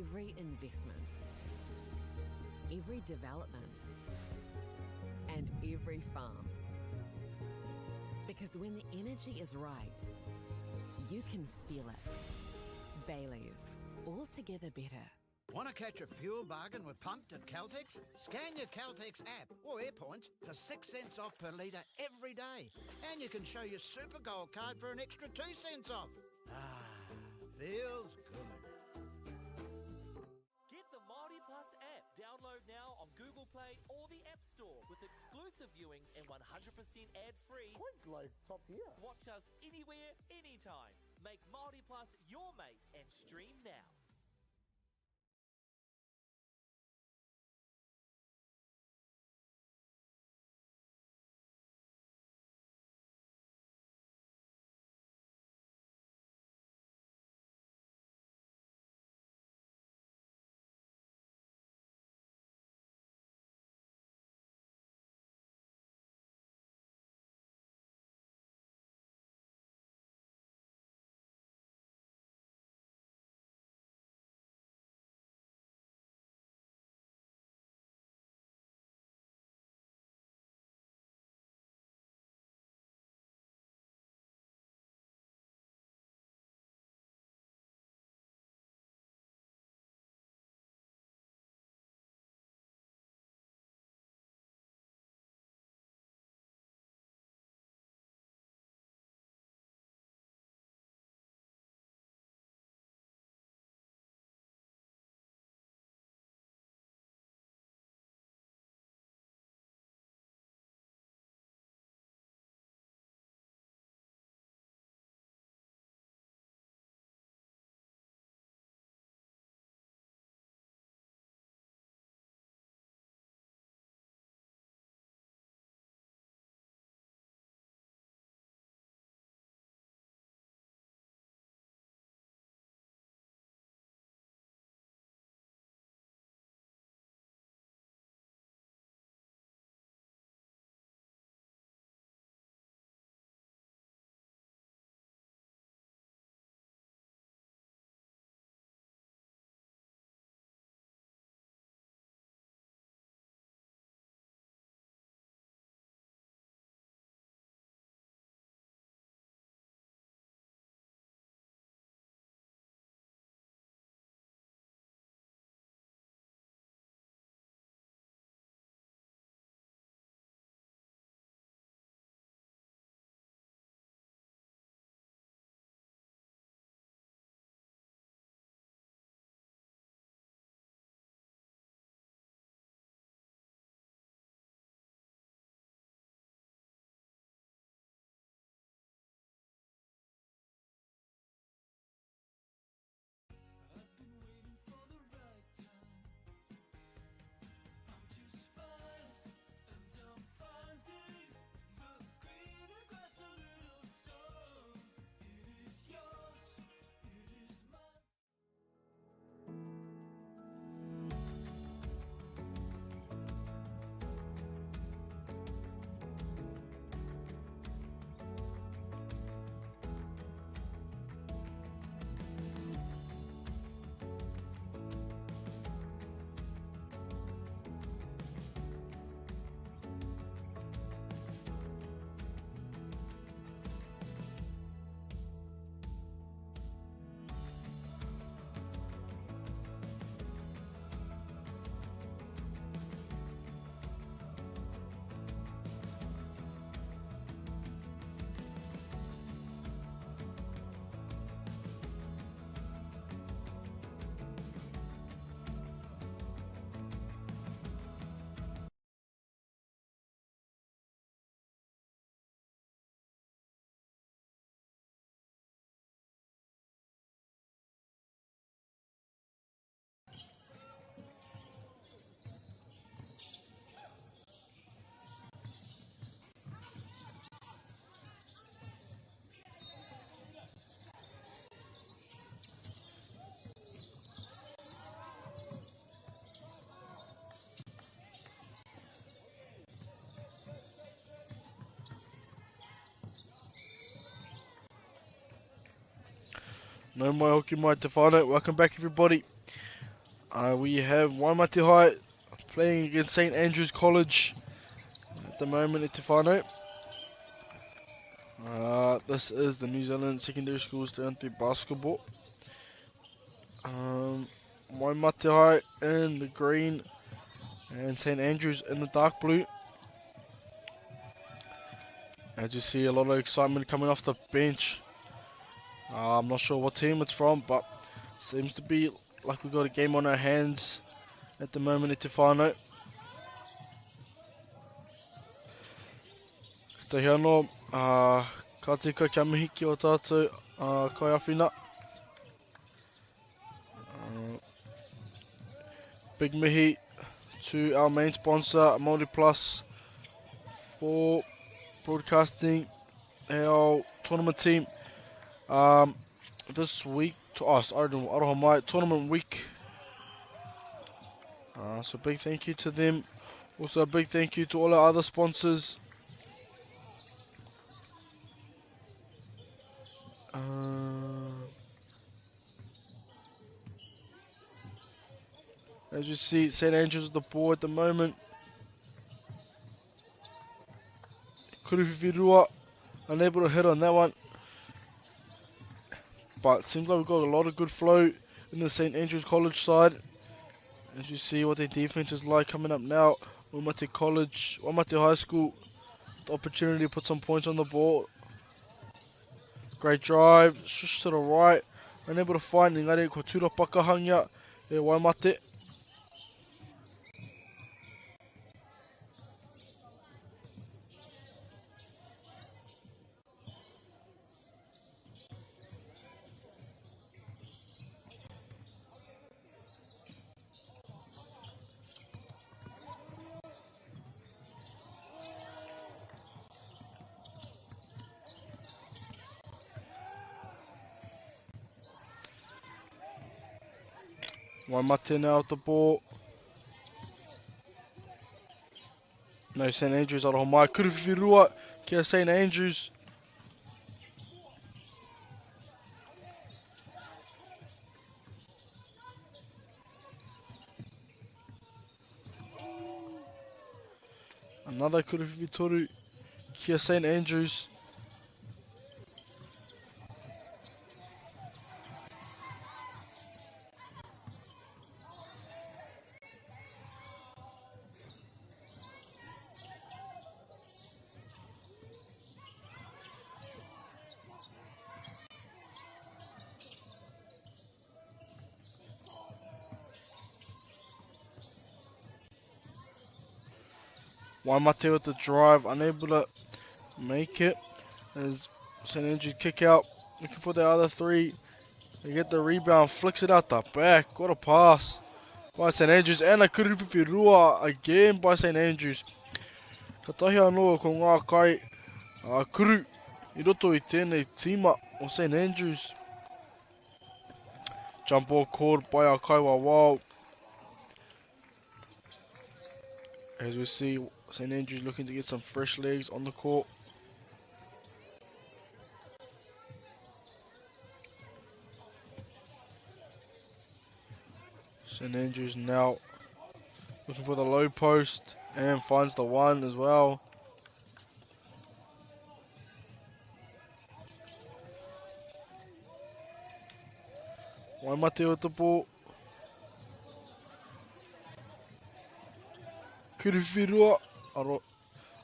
every investment, every development, and every farm. Because when the energy is right, you can feel it. Bailey's, altogether better. Want to catch a fuel bargain with Pumped at Caltex? Scan your Caltex app or AirPoints for 6 cents off per litre every day. And you can show your Super Gold card for an extra 2 cents off. Ah, feels good. Get the MΑORI Plus app. Download now on Google Play or the App Store with exclusive viewings and 100% ad-free. Quite like top tier. Watch us anywhere, anytime. Make MAORI Plus your mate and stream now. No, my hockey might define it. Welcome back, everybody. We have Waimate High playing against St Andrews College at the moment at Te Whānau. This is the New Zealand Secondary Schools Down 3 basketball. Waimate High in the green and St Andrews in the dark blue. As you see, a lot of excitement coming off the bench. I'm not sure what team it's from, but seems to be like we've got a game on our hands at the moment at Te Whānau. Te hiano, ka tika kia mihi ki o tātou kai awhina. Big mihi to our main sponsor, MāORI Plus, for broadcasting our tournament team. This week, Aroha Mai tournament week. So big thank you to them. Also a big thank you to all our other sponsors. As you see, St Andrews at the ball at the moment. Kuruwhiwhirua, unable to hit on that one. But it seems like we've got a lot of good flow in the St Andrews College side. As you see what their defense is like coming up now. Waimate High School, the opportunity to put some points on the board. Great drive, shush to the right. Unable to find Ngare ko tura pakahanga e Waimate. Waimate now at the ball. No, St Andrews Aroha Mai. Kuruwhiwhirua kia St Andrews. Another Kuruwhiwhitoru kia St Andrews. Waimate with the drive, unable to make it. As St Andrews kick out, looking for the other three. They get the rebound, flicks it out the back. What a pass by St Andrews. And a Kuruwhiwhirua again by St Andrews. Ka tahi anō ko ngā kai kuru I roto I tēnei tīma o St Andrews. Jump ball called by our kaiwa Wau. As we see, St Andrews looking to get some fresh legs on the court. St Andrews now looking for the low post and finds the one as well. Waimate with the ball. Kuruwhiwhirua,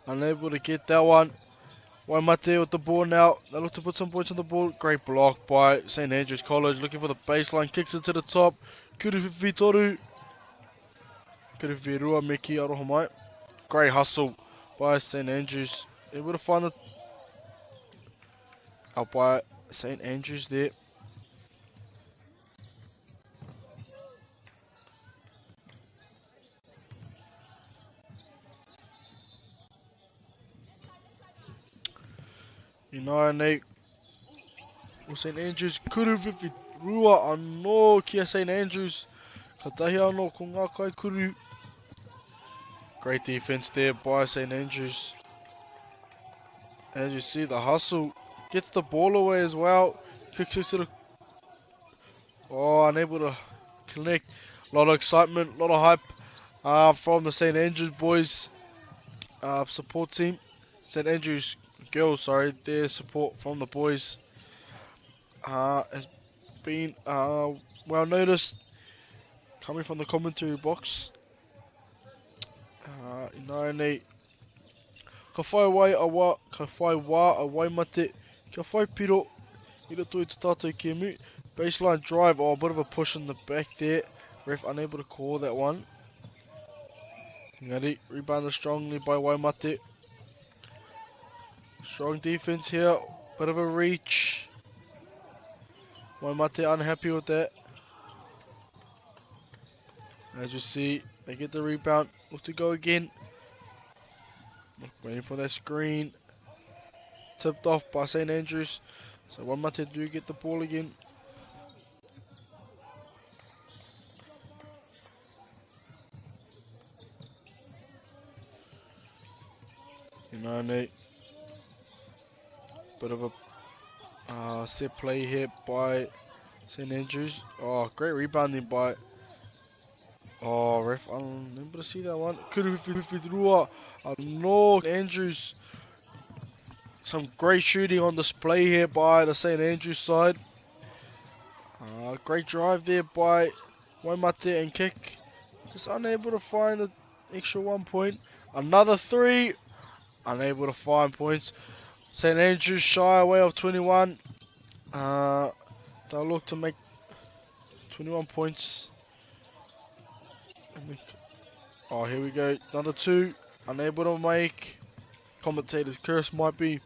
unable to get that one. Waimate with the ball now. They look to put some points on the board. Great block by St Andrews College. Looking for the baseline. Kicks it to the top. Kuruwhiwhitoru. Kuruwhiwhirua Miki Aroha Mai. Great hustle by St Andrews. Able to find the out by St Andrews there. Nei o St Andrews Kuruwhiwhirua anō kia St Andrews. Ka tahi anō ko ngā kai kuru. Great defense there by St Andrews. As you see, the hustle gets the ball away as well. Kicks it to the... Oh, unable to connect. A lot of excitement, a lot of hype from the St. Andrews boys support team. St. Andrews girls, sorry, their support from the boys has been well noticed coming from the commentary box. Inaone ka whai wai awa, ka whai wā a waimate, ka whai piro, I roto I te tātou kemu. Baseline drive, oh, a bit of a push in the back there. Ref unable to call that one. Engari, rebounded strongly by Waimate. Strong defense here, bit of a reach. Waimate unhappy with that. As you see, they get the rebound. Look to go again. Waiting for that screen. Tipped off by St. Andrews. So Waimate do get the ball again. Nate. Bit of a set play here by St. Andrews. Oh, great rebounding by... Oh, ref, unable to see that one. Kuruwhiwhiwhirua. No, Andrews. Some great shooting on display here by the St. Andrews side. Great drive there by Waimate and kick. Just unable to find the extra 1 point. Another three. Unable to find points. St. Andrews shy away of 21. They'll look to make 21 points. Oh, here we go. Another two. Unable to make. Commentator's curse might be.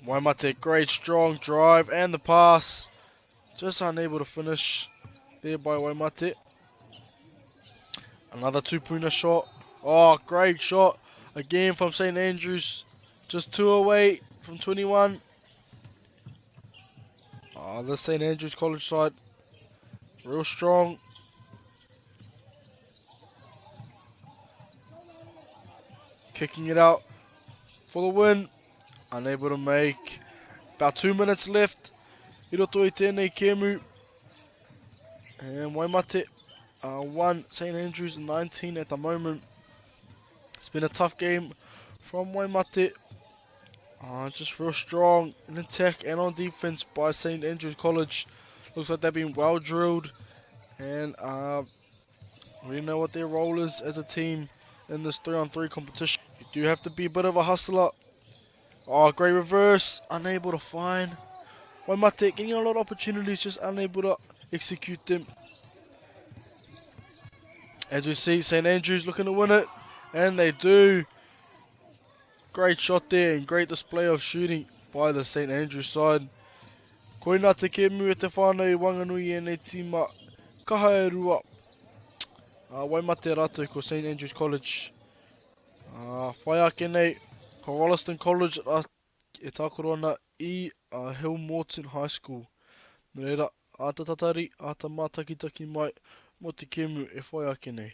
Waimate, great strong drive and the pass. Just unable to finish there by Waimate. Another two-pointer shot. Oh, great shot. Again from St. Andrews. Just two away from 21. Oh, the St. Andrews College side. Real strong. Kicking it out for the win. Unable to make. About 2 minutes left. I roto I tēnei kemu. And Waimate 1, St. Andrews 19 at the moment. It's been a tough game from Waimate. Just real strong in attack and on defense by St. Andrews College. Looks like they've been well drilled. And we know what their role is as a team in this 3-on-3 competition. You do have to be a bit of a hustler. Oh, great reverse. Unable to find. Waimate getting a lot of opportunities, just unable to execute them. As we see, St. Andrews looking to win it. And they do. Great shot there and great display of shooting by the St. Andrews side. Koina te kemu e te whānau I Wanganui e nei tima kahaerua. Waimate rātou ko St. Andrews College. Whai ake nei, ko Wollaston College e tākoro ana I Hill Morton High School. Nō reira, āta tatari, āta mātakitaki mai, mo te kemu e whai ake nei.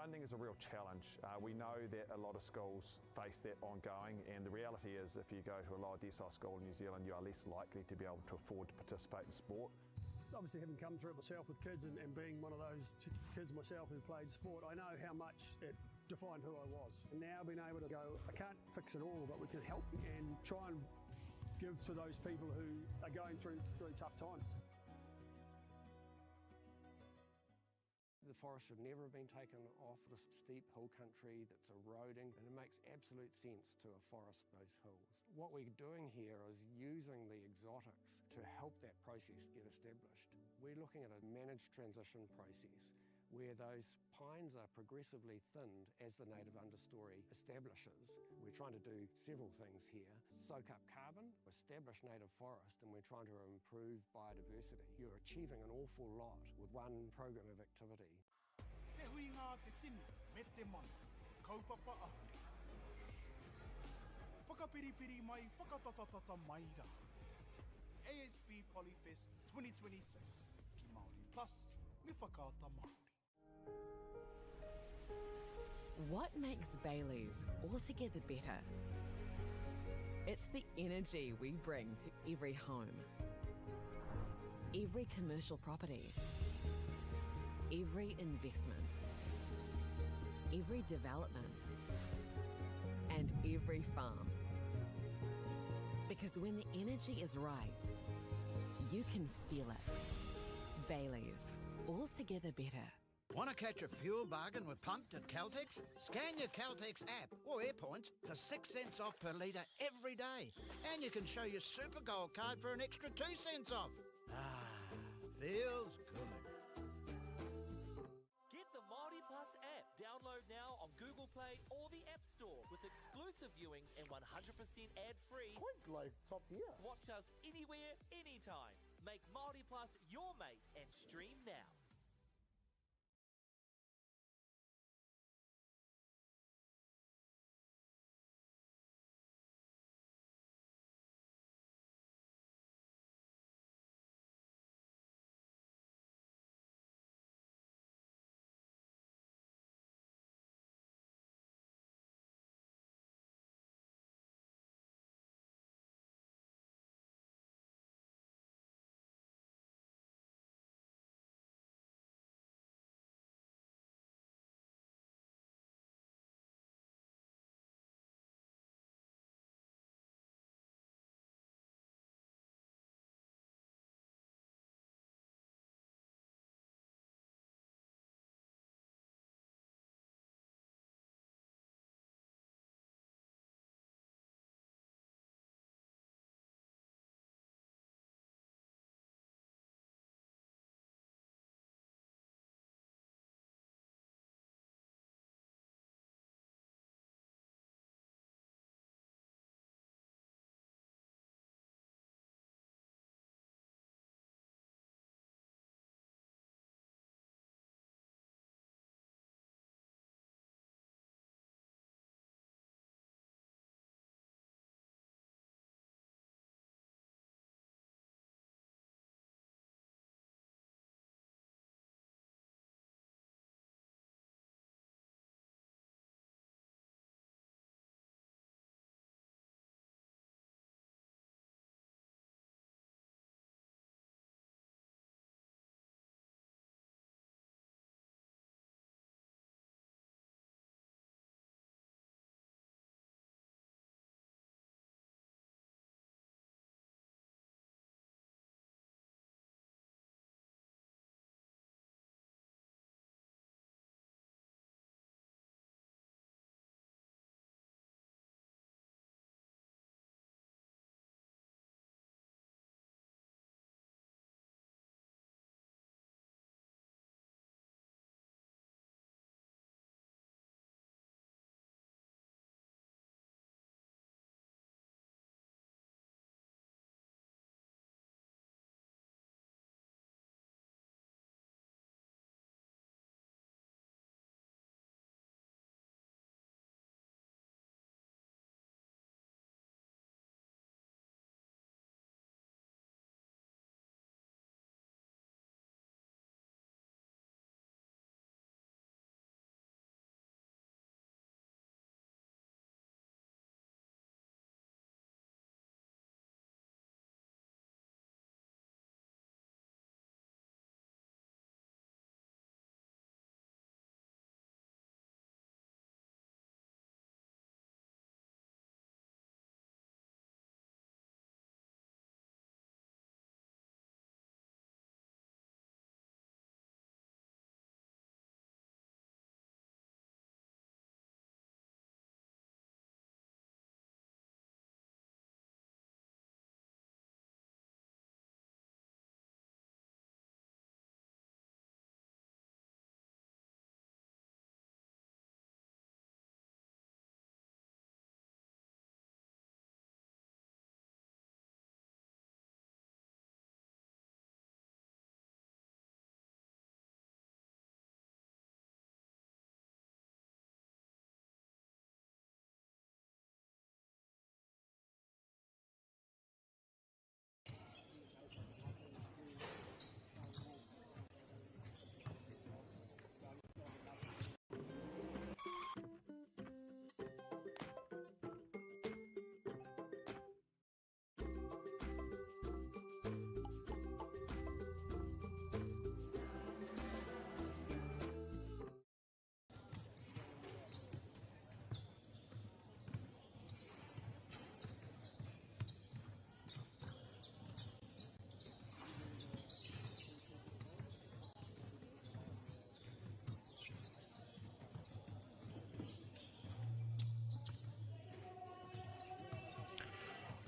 Funding is a real challenge. We know that a lot of schools face that ongoing, and the reality is if you go to a lower decile school in New Zealand, you are less likely to be able to afford to participate in sport. Obviously, having come through it myself with kids and being one of those kids myself who played sport, I know how much it defined who I was. And now being able to go, I can't fix it all, but we can help and try and give to those people who are going through tough times. The forest should never have been taken off this steep hill country that's eroding, and it makes absolute sense to afforest those hills. What we're doing here is using the exotics to help that process get established. We're looking at a managed transition process where those pines are progressively thinned as the native understory establishes. We're trying to do several things here. Soak up carbon, establish native forest, and we're trying to improve biodiversity. You're achieving an awful lot with one program of activity. Te hui ngā te tinu, me te mana, kaupapa ahuri. Whakapiripiri mai, whakatatatata mai rā. ASB Polyfest 2026, ki Māori Plus, me whakaata Māori. What makes Bailey's altogether better? It's the energy we bring to every home, every commercial property, every investment, every development, and every farm. Because when the energy is right, you can feel it. Bailey's, altogether better. Want to catch a fuel bargain with Pumped at Caltex? Scan your Caltex app or AirPoints for 6 cents off per litre every day. And you can show your Super Gold card for an extra 2 cents off. Ah, feels good. Get the MΑORI Plus app. Download now on Google Play or the App Store with exclusive viewings and 100% ad-free. Quite like top tier. Watch us anywhere, anytime. Make MAORI Plus your mate and stream now.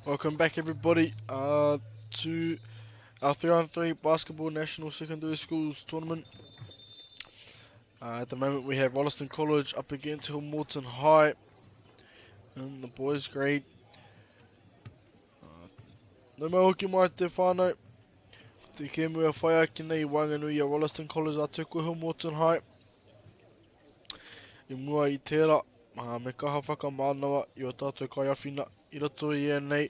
Welcome back, everybody, to our 3x3 Basketball National Secondary Schools tournament. At the moment, we have Rolleston College up against Hillmorton High in the boys' grade. No mai hoki mai te whānau. Te kēmua whai aki nei Wanganui a Rolleston College a tuku Hillmorton High. I mua I tērā, me kaha whakamānawa I o tātou kaiawhina I roto I ēnei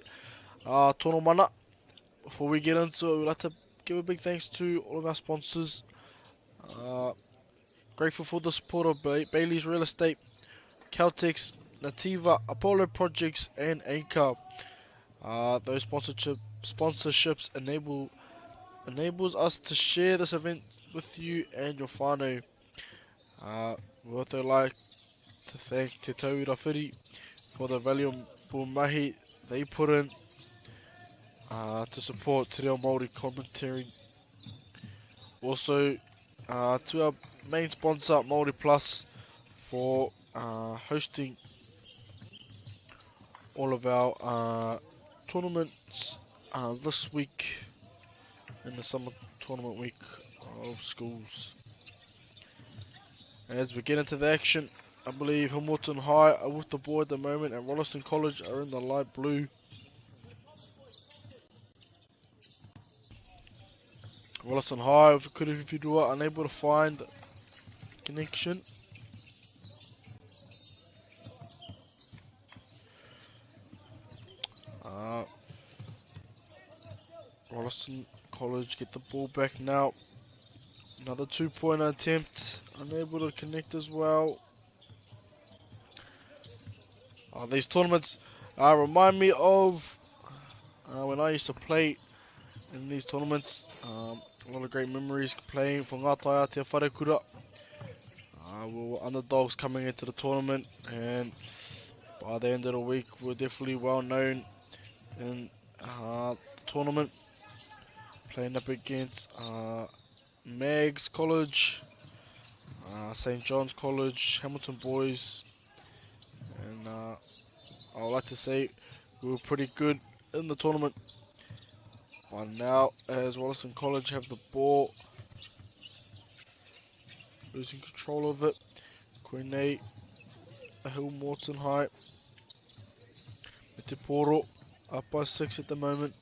tono mana. Before we get into it, we'd like to give a big thanks to all of our sponsors. Grateful for the support of Bailey's Real Estate, Caltex, Nativa, Apollo Projects and Anchor. Those sponsorships enables us to share this event with you and your whānau. We'd also like to thank Te Tauira Whiri for the valuable mahi they put in to support Te Reo Māori commentary. Also to our main sponsor MāORI Plus for hosting all of our tournaments this week in the summer tournament week of schools. As we get into the action, I believe Hillmorton High are with the ball at the moment and Rolleston College are in the light blue. Rolleston High with Kuriwhiwhirua unable to find connection. Rolleston College get the ball back now. Another 2-point attempt, unable to connect as well. These tournaments remind me of when I used to play in these tournaments. A lot of great memories playing for Ngātai Te Wharekura. We were underdogs coming into the tournament, and by the end of the week we were definitely well known in the tournament. Playing up against Mags College, St. John's College, Hamilton Boys, and I would like to say we were pretty good in the tournament. But now, as Rolleston College have the ball, losing control of it. Koinei, Hillmorton High, Te Poro, up by 6 at the moment.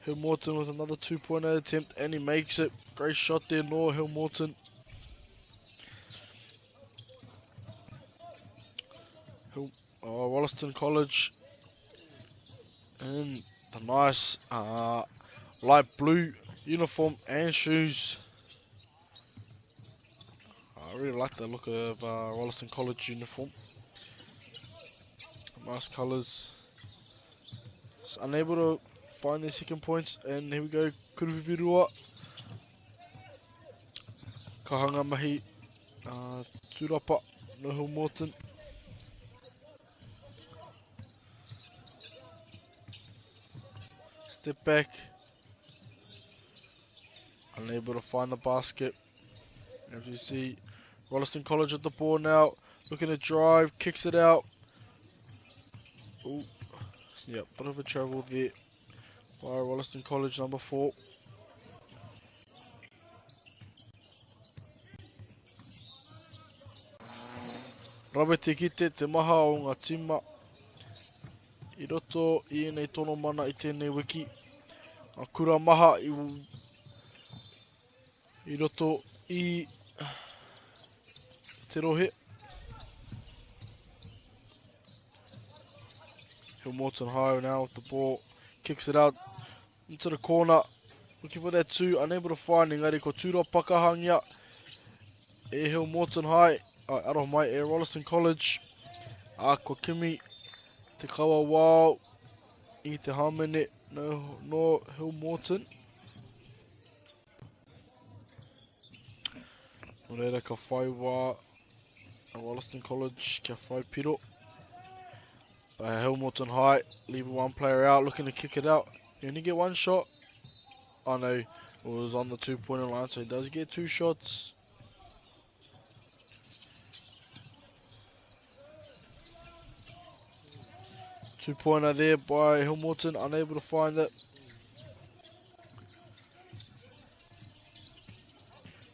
Hillmorton with another 2-point attempt, and he makes it. Great shot there, no Hillmorton. Rolleston College in the nice light blue uniform and shoes. I really like the look of Rolleston College uniform. Nice colours. Just unable to find their second points, and here we go. Kuriwhiwhirua. Kahanga mahi. Tūrapa no Hillmorton. Step back. Unable to find the basket. As you see, Rolleston College at the ball now. Looking to drive. Kicks it out. Ooh. Yep, bit of a travel there by Rolleston College, number 4. Rawe te kite te maha o ngā tima. I roto I nei tono mana I tēnei wiki. A kura maha I roto I te rohe. Hillmorton High now with the ball. Kicks it out into the corner. Looking for that 2. Unable to find. Engari ko tūra pakahangia. E Hillmorton High. Aroha mai e Rolleston College. Ko Kimi. Te kawa wao. I te hamene. No Hillmorton. No reira ka whai wā. Rolleston College kia whai piro. Hillmorton High, leaving one player out, looking to kick it out. You only get one shot. Oh no, it was on the 2-point line, so he does get 2 shots. 2-pointer there by Hamilton, unable to find it.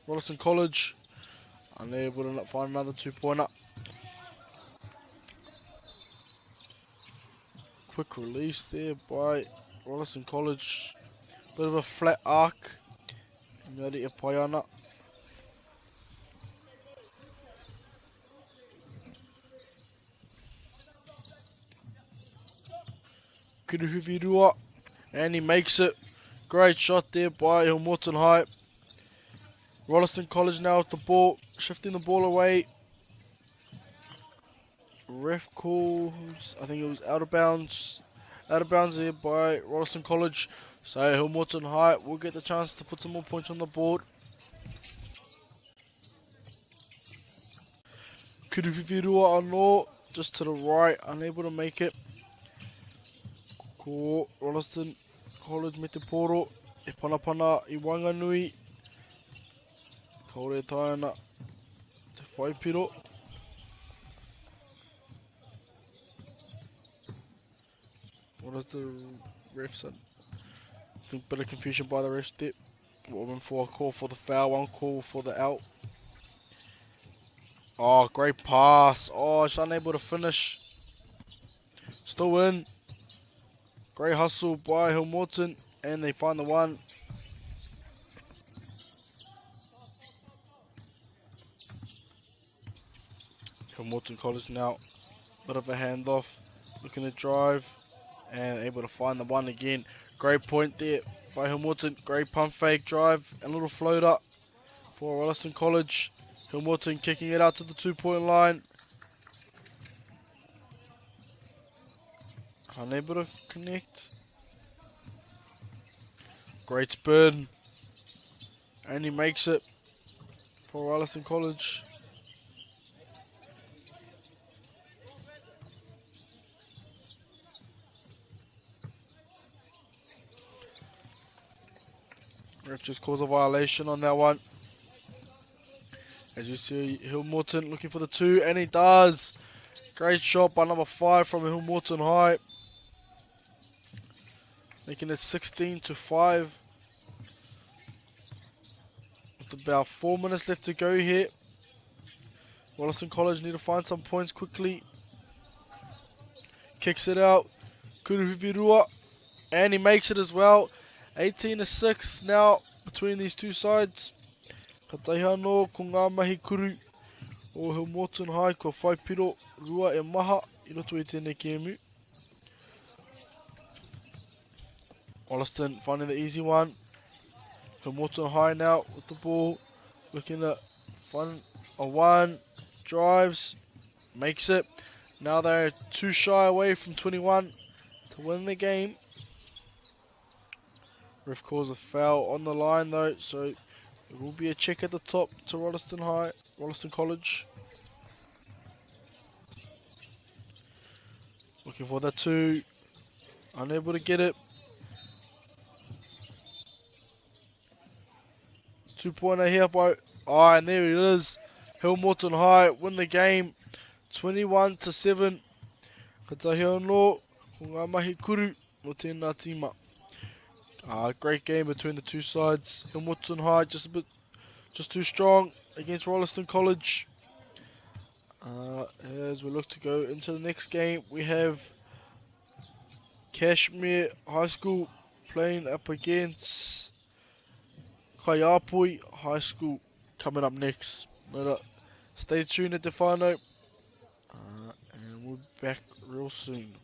Rolleston College, unable to find another 2-pointer. Quick release there by Rolleston College. Bit of a flat arc. MāORI Paiana. Kuruhivirua, and he makes it. Great shot there by Hamilton High. Rolleston College now with the ball, shifting the ball away. Ref calls, I think it was out of bounds. Out of bounds there by Rolleston College. So Hamilton High will get the chance to put some more points on the board. Kuruhivirua anō, just to the right, unable to make it. Ko Rolleston College me te poro, e panapana I Wanganui. Kaore taina te whaipiro. What is the ref said? I think bit of confusion by the ref there. One for a call for the foul, one call for the out. Oh, great pass. Oh, she's unable to finish. Still in. Great hustle by Hamilton, and they find the one. Hamilton College now, bit of a handoff, looking to drive, and able to find the one again. Great point there by Hamilton. Great pump fake drive and a little floater for Rolleston College. Hamilton kicking it out to the 2-point line. Unable to connect. Great spin. And he makes it for Rolleston College. Ref just calls a violation on that one. As you see, Hamilton looking for the 2, and he does. Great shot by number 5 from Hamilton High. Making it 16-5. With about 4 minutes left to go here. Rolleston College need to find some points quickly. Kicks it out. Kuruhivirua. And he makes it as well. 18-6 now between these two sides. Ka tahi anō ko ngā mahi kuru o Hamilton High ko whaipiro rua e maha I roto I tēnei kēmu. Rolleston finding the easy one. Hamilton High now with the ball. Looking to find a one. Drives. Makes it. Now they're 2 shy away from 21 to win the game. Ref calls a foul on the line though, so it will be a check at the top to Rolleston College. Looking for that 2. Unable to get it. 2-pointer here by... Oh, and there it is. Hamilton High win the game. 21-7. Ka tahi anō ko ngā mahi kuru no tēnā tīma. Great game between the two sides. Hamilton High just too strong against Rolleston College. As we look to go into the next game, we have Kashmir High School playing up against Kaiapoi High School coming up next. Stay tuned at the whānau, and we'll be back real soon.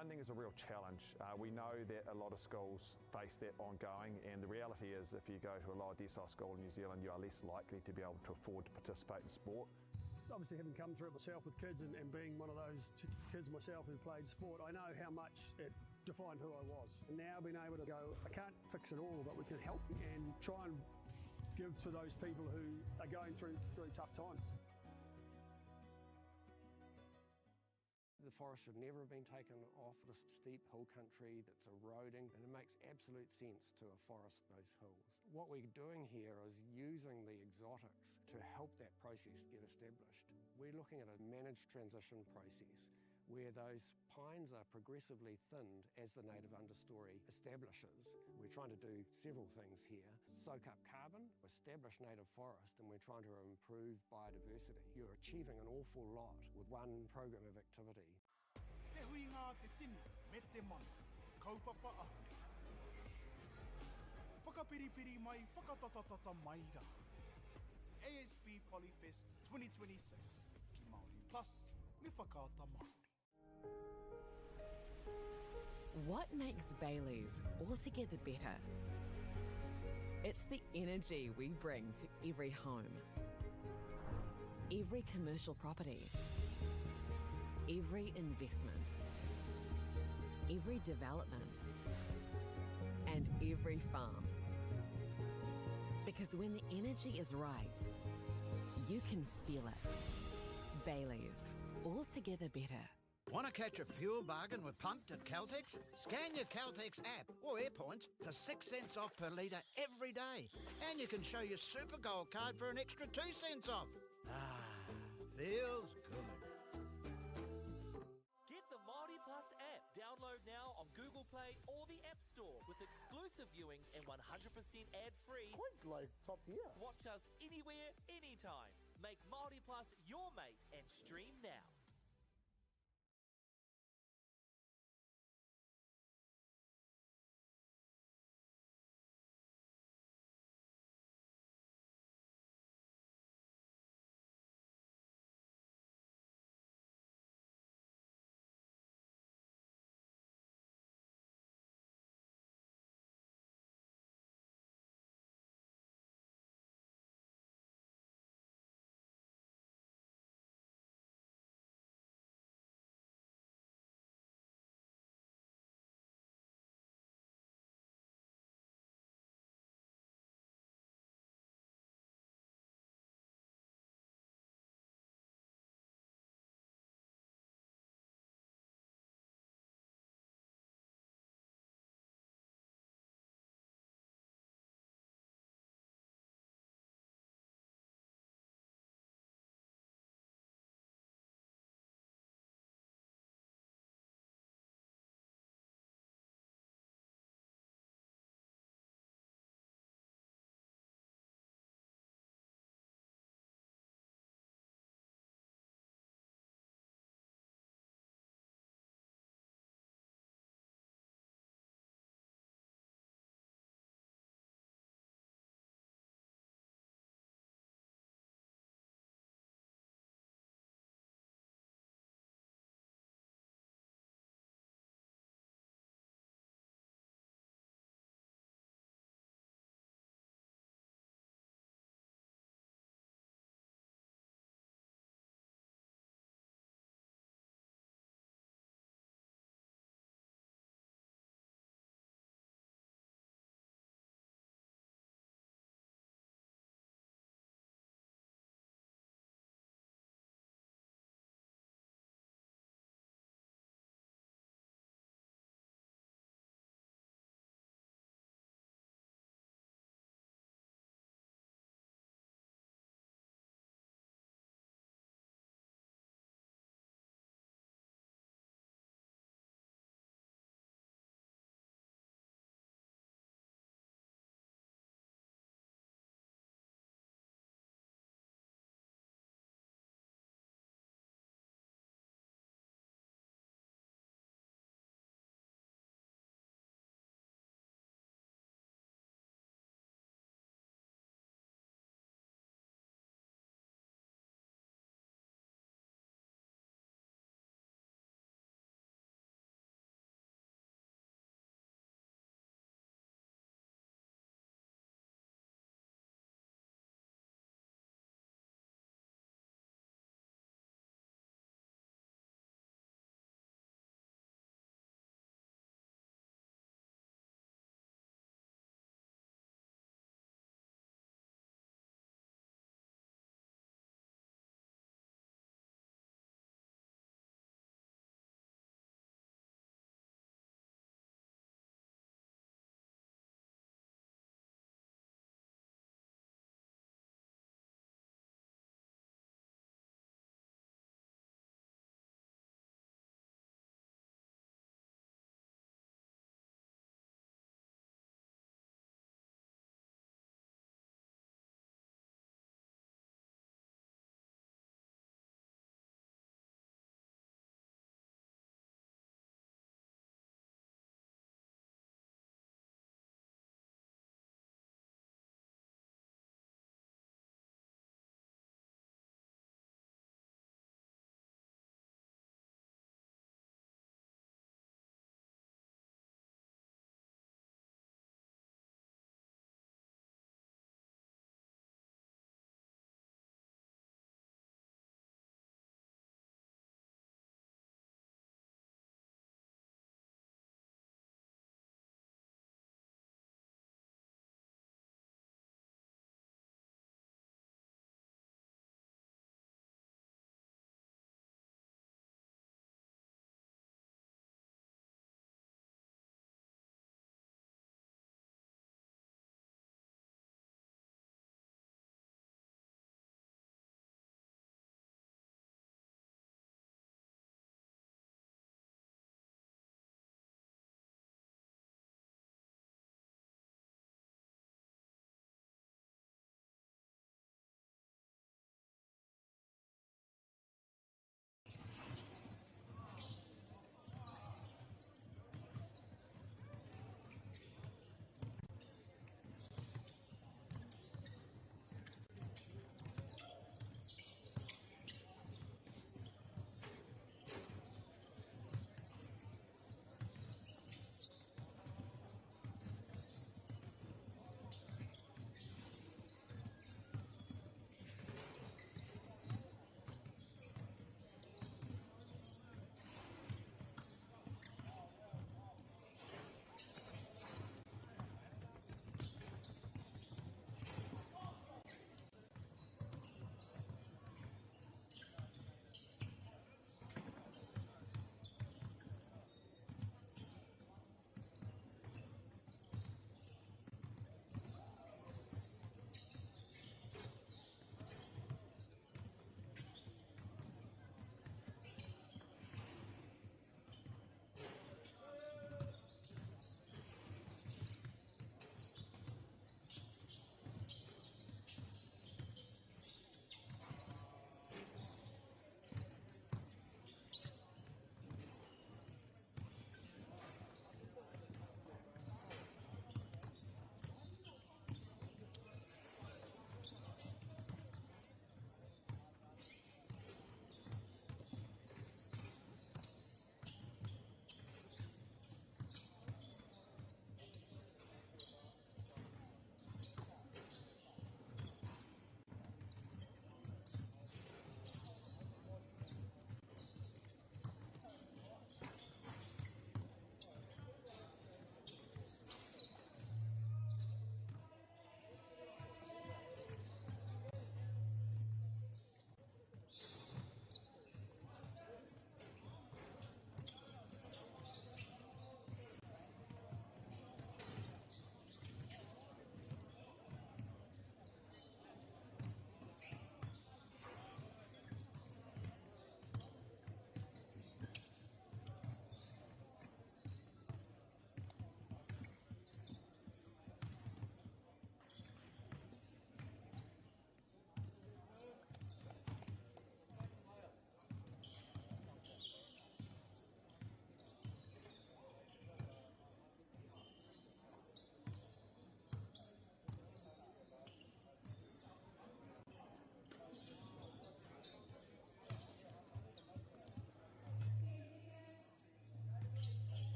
Funding is a real challenge. We know that a lot of schools face that ongoing, and the reality is if you go to a lower decile school in New Zealand, you are less likely to be able to afford to participate in sport. Obviously, having come through it myself with kids and being one of those kids myself who played sport, I know how much it defined who I was. And now being able to go, I can't fix it all, but we can help and try and give to those people who are going through really tough times. The forest should never have been taken off this steep hill country that's eroding, and it makes absolute sense to afforest those hills. What we're doing here is using the exotics to help that process get established. We're looking at a managed transition process where those pines are progressively thinned as the native understory establishes. We're trying to do several things here. Soak up carbon, establish native forest, and we're trying to improve biodiversity. You're achieving an awful lot with one program of activity. Te hui ngā te tini, me te mana, kaupapa ahuri. Whakapiripiri mai, whakatatatata mai rā. ASB Polyfest 2026, ki Māori Plus, me whakaata Māori. What makes Bailey's altogether better? It's the energy we bring to every home, every commercial property, every investment, every development, and every farm. Because when the energy is right, you can feel it. Bailey's, altogether better. Want to catch a fuel bargain with Pumped at Caltex? Scan your Caltex app or AirPoints for 6 cents off per litre every day. And you can show your Super Gold card for an extra 2 cents off. Ah, feels good. Get the MΑORI Plus app. Download now on Google Play or the App Store with exclusive viewings and 100% ad-free. Quite like top tier. Watch us anywhere, anytime. Make MAORI Plus your mate and stream now.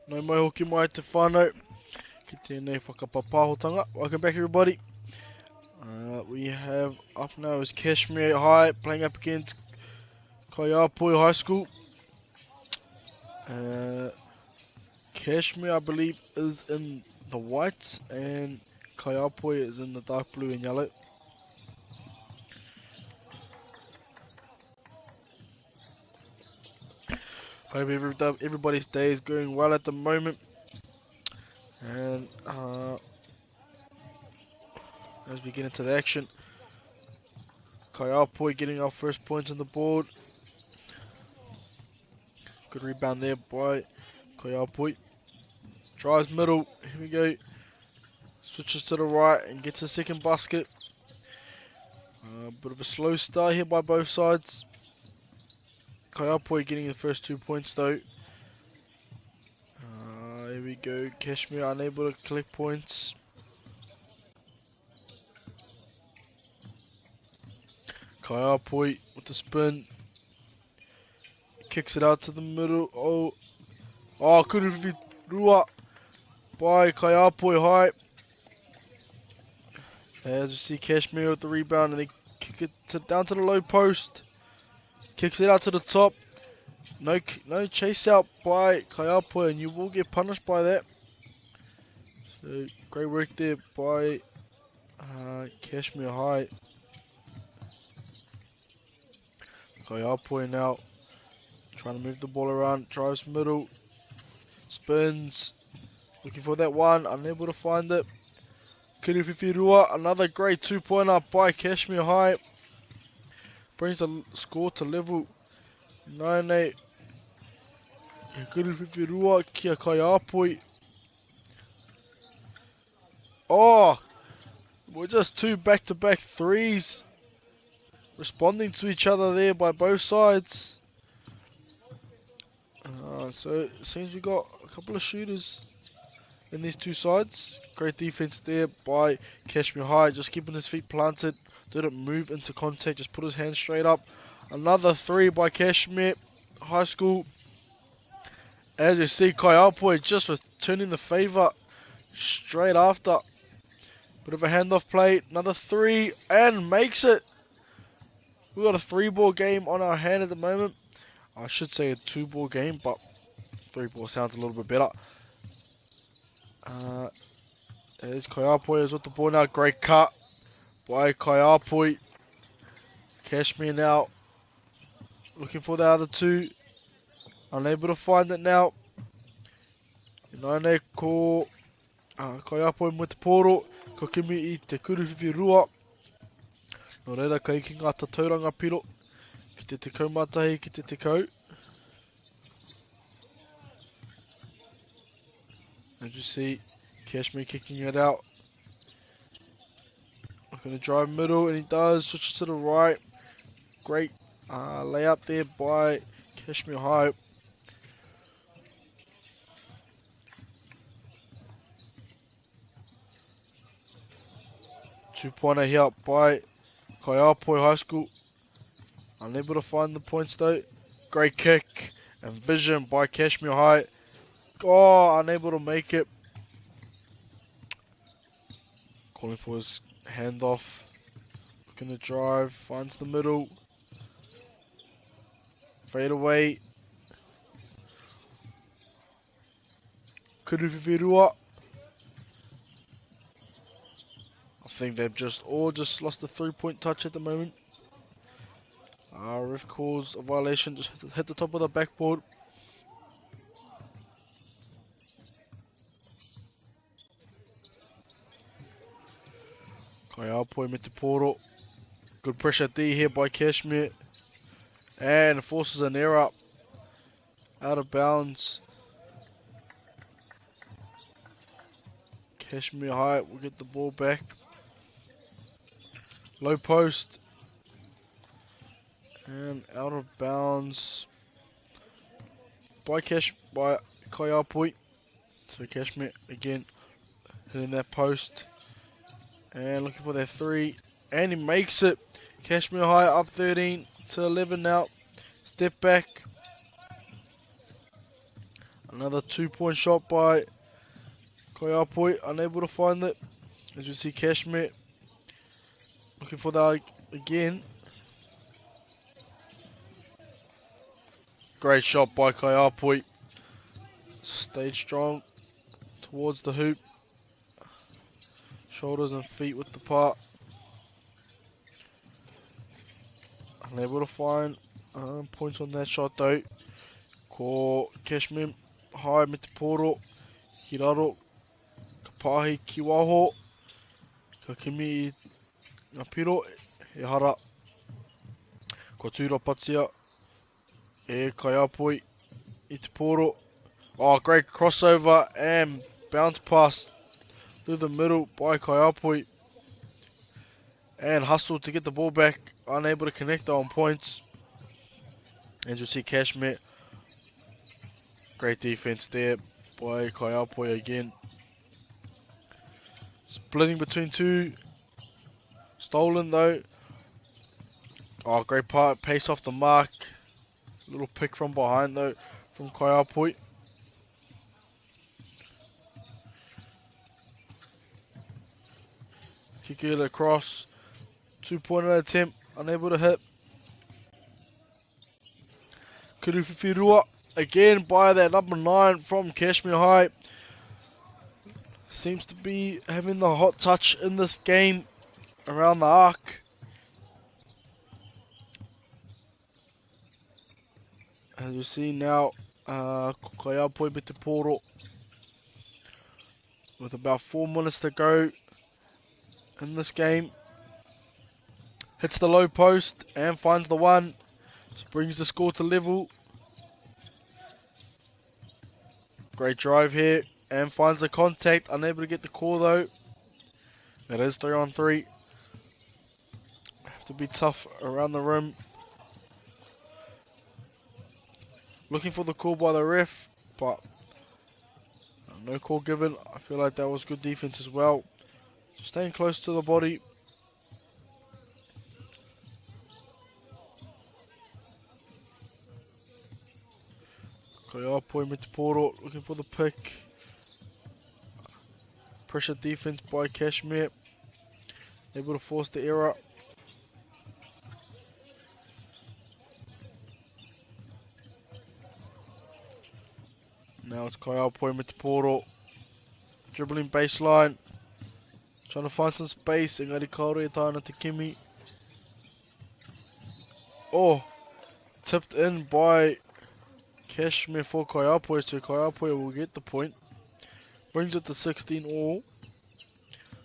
No mai hoki mai te whānau. Ki tēnei whakapapahotanga. Welcome back everybody. We have up now is Kashmir High playing up against Kaiapoi High School. Kashmir, I believe, is in the white and Kaiapoi is in the dark blue and yellow. Hope everybody's day is going well at the moment. And as we get into the action, Kaiapoi getting our first points on the board. Good rebound there by Kaiapoi. Drives middle, here we go. Switches to the right and gets a second basket. Bit of a slow start here by both sides. Kaiapoi getting the first 2 points though. Here we go, Kashmir unable to collect points. Kaiapoi with the spin. Kicks it out to the middle. Oh, Kurifi Rua by Kaiapoi High. As you see, Kashmir with the rebound and they kick it down to the low post. Kicks it out to the top. No chase out by Kaiapoi and you will get punished by that. So great work there by Kashmir High. Kaiapoi now trying to move the ball around, drives middle, spins, looking for that one, unable to find it. Kiriwhiwhirua, another great 2-pointer by Kashmir High. Brings the score to level 9-8. Kiriwhiwhirua kia Kaiapoi. Oh, we're just two back-to-back threes. Responding to each other there by both sides. So it seems we got a couple of shooters in these two sides. Great defense there by Kashmir High, just keeping his feet planted. Didn't move into contact, just put his hands straight up. Another three by Kashmir High School. As you see, Kaiapoi just returning the favour straight after. Bit of a handoff play, another three, and makes it. We've got a 3-ball game on our hand at the moment. I should say a 2-ball game, but 3-ball sounds a little bit better. There's Kaiapoi is with the ball now. Great cut by Kaiapoi. Kashmir now looking for the other two. Unable to find it now. Inaine ko Kaiapoi mo te poro. Ko kimi I te Kuriwhiwhirua. No reira kai ki ngā tatauranga piro. Ki te tekau matahi, ki te tekau. As you see, Kashmir kicking it out. Looking to drive middle, and he does. Switches to the right. Great layup there by Kashmir High. Two-pointer here by Kaiapoi High School. Unable to find the points though. Great kick and vision by Kashmir High. Oh, unable to make it. Calling for his handoff. Looking to drive. Finds the middle. Fade away. Kuriwhiwhirua. I think they've just lost the 3-point touch at the moment. Ref calls a violation, just hit the top of the backboard. Kaiapoi me te poro. Good pressure D here by Kashmir. And forces an error. Out of bounds. Kashmir High will get the ball back. Low post. And out of bounds by Kaiapoi. So Kashmir again hitting that post. And looking for their three. And he makes it. Kashmir High up 13 to 11 now. Step back. Another 2-point shot by Kaiapoi, unable to find it. As you see Kashmir looking for that again. Great shot by Kaiapoi. Stayed strong towards the hoop. Shoulders and feet with the part. Unable to find points on that shot though. Ko Kashmir high me te poro. Hiraro. Kapahi ki waho. Ka kimi ngā piro. He hara. Ko tūra patia. E Kaiapoi i te poro. Oh, great crossover and bounce pass through the middle by Kaiapoi. And hustle to get the ball back. Unable to connect on points. As you see Kashmir. Great defense there by Kaiapoi again. Splitting between two. Stolen though. Oh, great part. Pace off the mark. Little pick from behind though from Kaiapoi. Kick it across. 2-point attempt. Unable to hit. Kuruwhiwhirua again by that number 9 from Kashmir High. Seems to be having the hot touch in this game around the arc. As you see now, Kaiapoi bit te poro with about 4 minutes to go in this game. Hits the low post and finds the one. Just brings the score to level. Great drive here and finds the contact. Unable to get the call though. It is 3-on-3. Have to be tough around the rim. Looking for the call by the ref, but no call given. I feel like that was good defense as well. Staying close to the body. Kaiapoi me te poro, looking for the pick. Pressure defense by Kashmir. Able to force the error. Now it's Kaiapoi me te poro. Dribbling baseline. Trying to find some space. Engari kaore e tāna te kimi. Oh, tipped in by Kashmir for Kaiapoi, so Kaiapoi will get the point. Brings it to 16 all.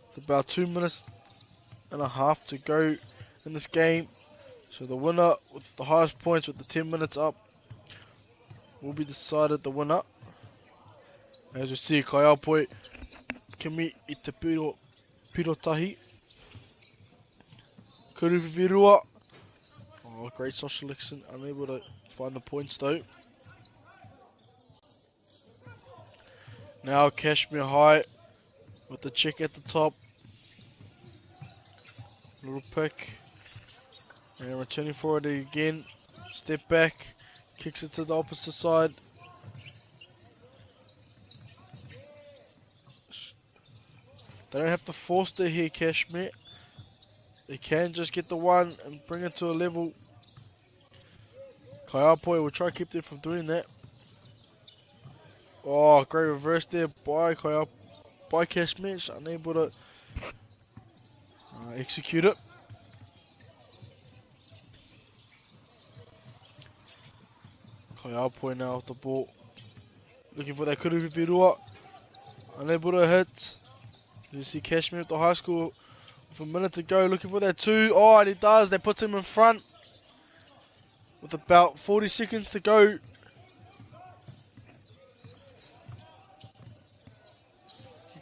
It's about 2 minutes and a half to go in this game. So the winner with the highest points with the 10 minutes up will be decided the winner. As you see, Kaiapoi kimi i te pirotahi. Kuruwhiwhirua. Oh, great shot selection. Unable to find the points though. Now Kashmir High with the check at the top. Little pick. And returning for it again. Step back. Kicks it to the opposite side. They don't have to force it here, Kashmir. They can just get the one and bring it to a level. Kaiapoi will try to keep them from doing that. Oh, great reverse there by Kashmir. Unable to execute it. Kaiapoi now with the ball. Looking for that Kuruwhiwhirua. Unable to hit. You see Kashmir at the high school with a minute to go. Looking for that 2. Oh, and he does. They put him in front with about 40 seconds to go.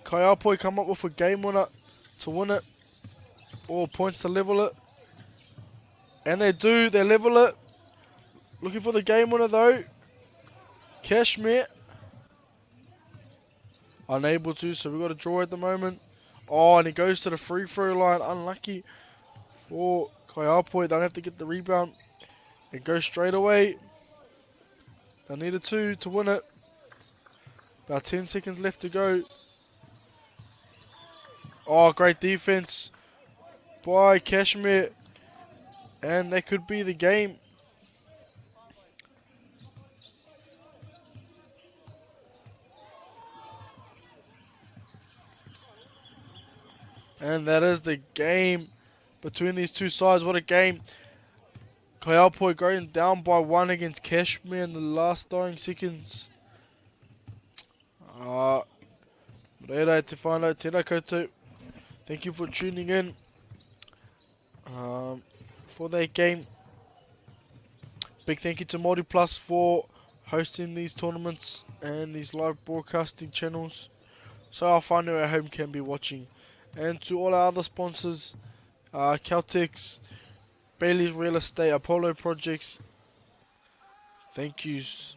Kaiapoi come up with a game winner to win it. Or points to level it. And they do. They level it. Looking for the game winner though. Kashmir. Unable to, so we've got a draw at the moment. Oh, and he goes to the free throw line. Unlucky for Kaiapoi. They don't have to get the rebound. It goes straight away. They need a 2 to win it. About 10 seconds left to go. Oh, great defense by Kashmir. And that could be the game. And that is the game between these two sides. What a game. Kaiapoi going down by 1 against Kashmir in the last dying seconds. Reira te whānau, tēnā koutou. Thank you for tuning in for that game. Big thank you to MāORI Plus for hosting these tournaments and these live broadcasting channels, so our whānau at home can be watching. And to all our other sponsors, Caltex, Bailey's Real Estate, Apollo Projects, thank yous.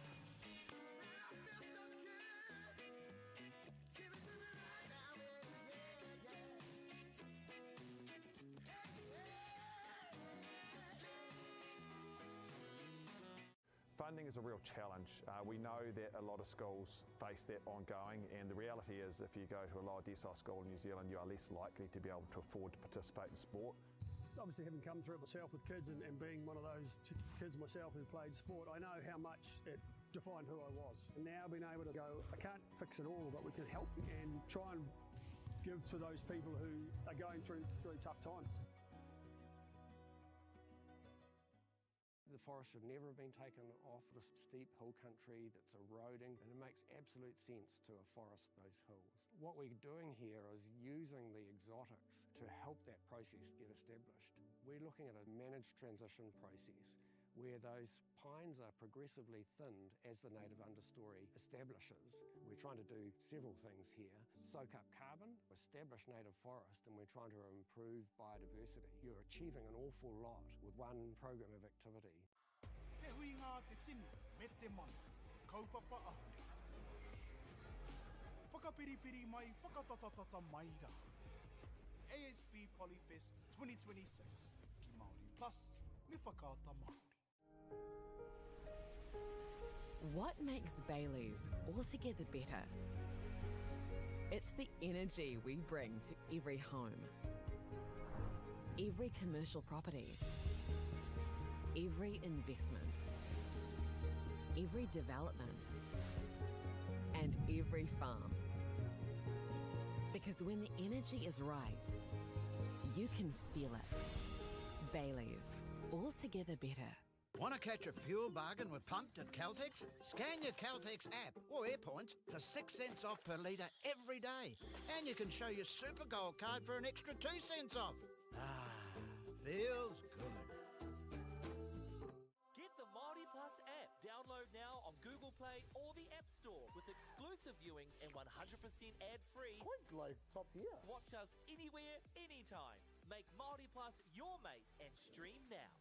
Funding is a real challenge. We know that a lot of schools face that ongoing, and the reality is if you go to a lower decile school in New Zealand, you are less likely to be able to afford to participate in sport. Obviously, having come through it myself with kids and being one of those kids myself who played sport, I know how much it defined who I was. And now being able to go, I can't fix it all, but we can help and try and give to those people who are going through tough times. The forest should never have been taken off this steep hill country that's eroding, and it makes absolute sense to afforest those hills. What we're doing here is using the exotics to help that process get established. We're looking at a managed transition process where those pines are progressively thinned as the native understory establishes. We're trying to do several things here. Soak up carbon, establish native forest, and we're trying to improve biodiversity. You're achieving an awful lot with one program of activity. Te hui ngā te tini, me te mana, kaupapa ahuri. Whakapiripiri mai, whakatatatata mai rā. ASB Polyfest 2026, ki MāORI Plus, me whakaata MāORI. What makes Bailey's altogether better? It's the energy we bring to every home, every commercial property, every investment, every development, and every farm. Because when the energy is right, you can feel it. Bailey's, altogether better. Want to catch a fuel bargain with Pumped at Caltex? Scan your Caltex app or AirPoints for 6 cents off per litre every day. And you can show your Super Gold card for an extra 2 cents off. Feels good. Get the MāORI Plus app. Download now on Google Play or the App Store with exclusive viewings and 100% ad-free. Quite like top tier. Watch us anywhere, anytime. Make MāORI Plus your mate and stream now.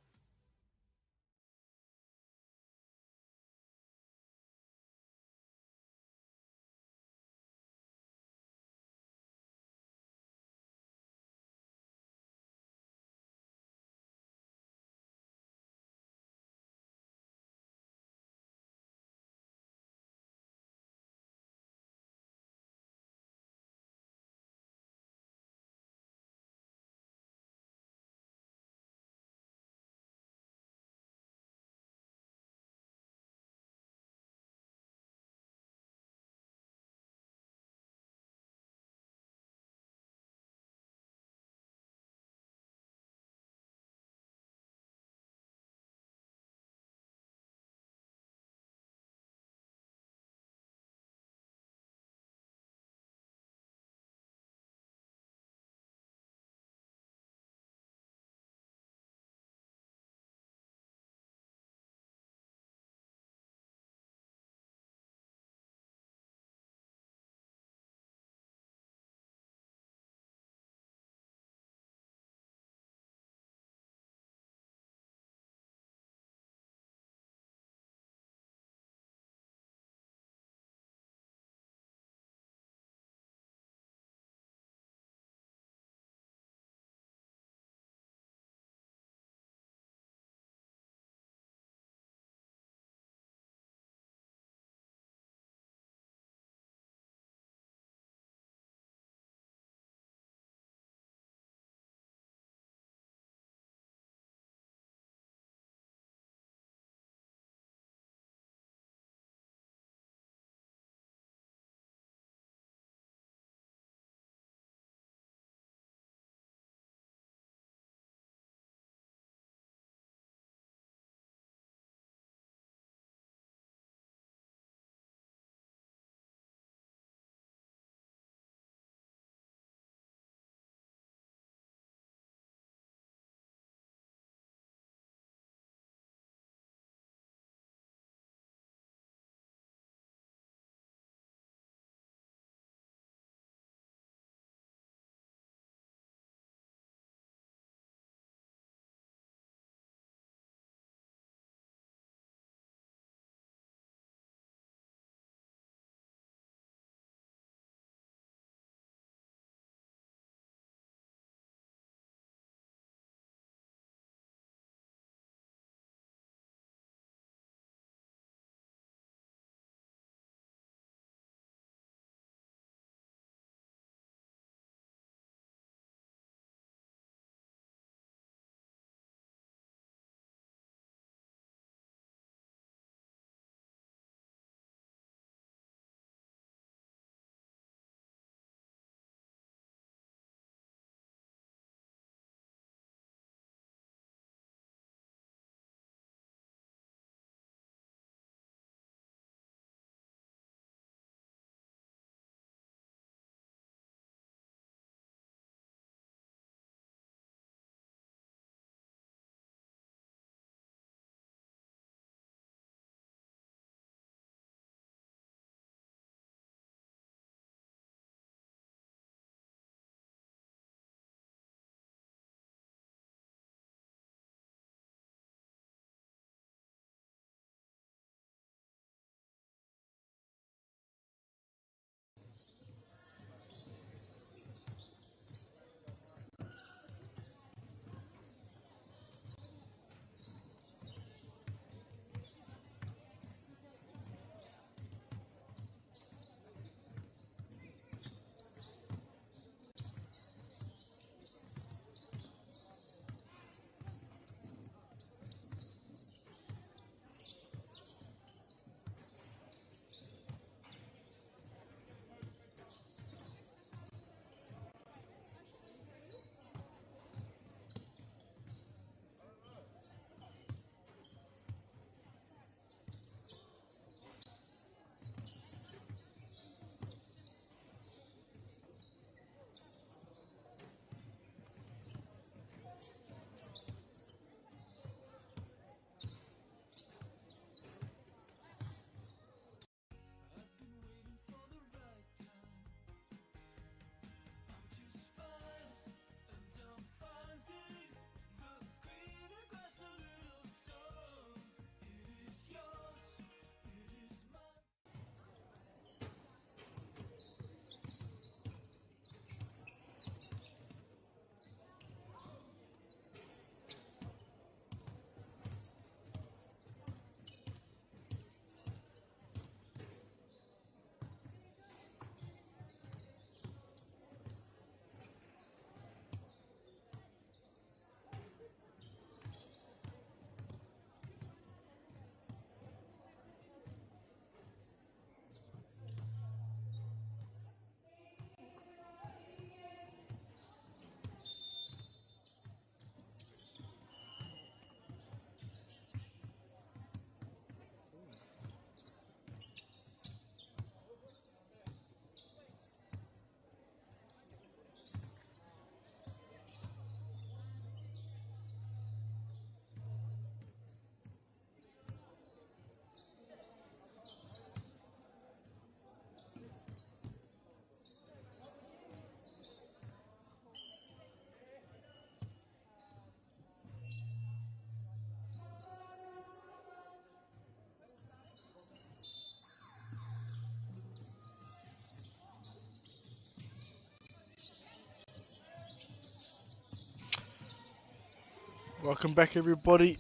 Welcome back, everybody.